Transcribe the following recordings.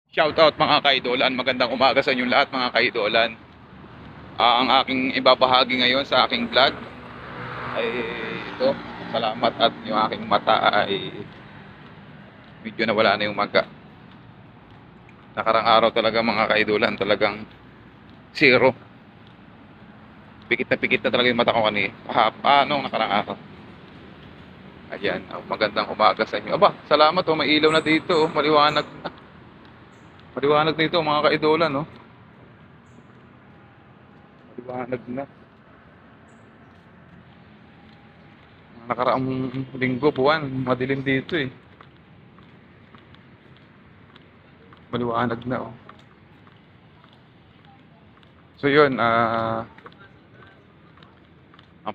Shoutout mga kaidolan, magandang umaga sa inyong lahat mga kaidolan. Ang aking ibabahagi ngayon sa aking vlog ay ito, salamat at yung aking mata ay medyo nawala na yung maga. Nakarang araw talaga mga kaidolan, talagang zero. Pikit na talaga yung mata ko kanina. Anong nakarang araw. Ayan, magandang umaga sa inyo. Aba, salamat oh, may ilaw na dito, oh, maliwanag na. Maliwanag na ito mga kaidolan, no? Maliwanag na. Nakaraang linggo, buwan, madilim dito eh. Maliwanag na oh. So yun, ang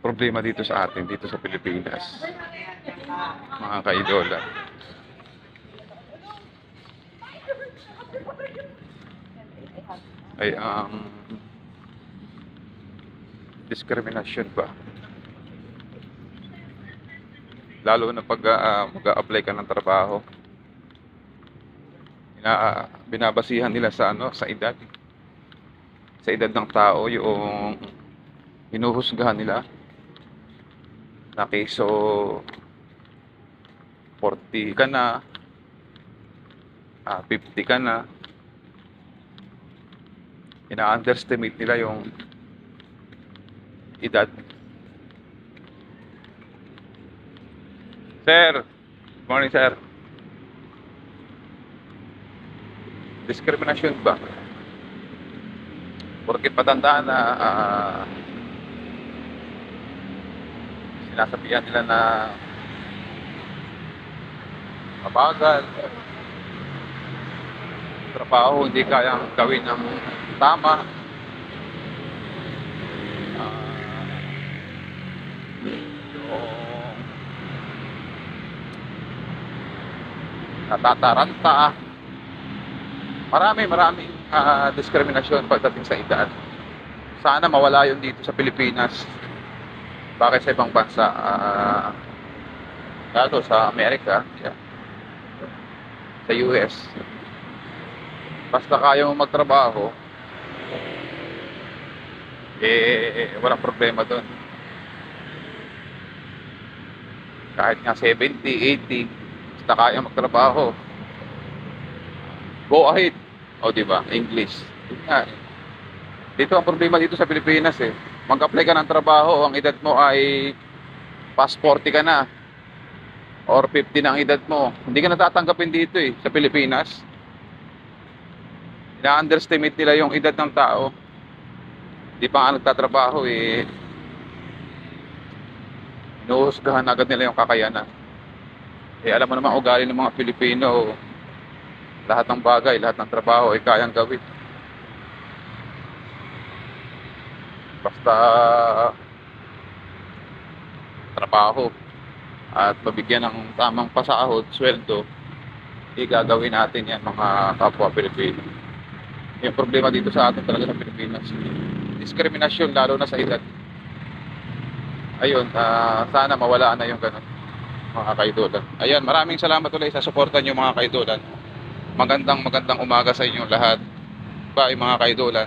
problema dito sa atin, dito sa Pilipinas, mga kaidola, ay ang diskriminasyon ba. Lalo na pag mag-a-apply ka ng trabaho, binabasihan nila sa sa edad. Sa edad ng tao yung hinuhusgahan nila. Na keso 40 ka na, 50 ka na, ina-underestimate nila yung edad. Sir, good morning sir. Diskriminasyon ba? Porket patanda na, sinasabihan nila na mabagal, trabaho hindi kayang gawin ng tama, yung natataranta, marami diskriminasyon pagdating sa edad. Sana mawala yun dito sa Pilipinas. Bakit sa ibang bansa, lalo sa Amerika, yeah, sa US, basta kaya mo magtrabaho, walang problema doon. Kahit nga 70, 80, basta kaya magtrabaho, go ahead. O di ba? English. Dito ang problema dito sa Pilipinas eh. Mag-apply ka ng trabaho, ang edad mo ay past 40 ka na or 50 na ang edad mo. Hindi ka natatanggapin dito eh sa Pilipinas. Ina-underestimate nila yung edad ng tao. Hindi pa nga nagtatrabaho eh. Inuhusgahan agad nila yung kakayanan. Eh alam mo naman ugali ng mga Pilipino, lahat ng bagay, lahat ng trabaho ay kayang gawin. Basta trabaho at mabigyan ng tamang pasahod, sweldo, gagawin natin yan mga kapwa Pilipino. Yung problema dito sa atin talaga sa Pilipinas, diskriminasyon lalo na sa edad. Ayun, sana mawala na yung ganun mga kaidolan. Ayan, maraming salamat ulit sa suporta nyo mga kaidolan. Magandang umaga sa inyong lahat. Bye mga kaidolan.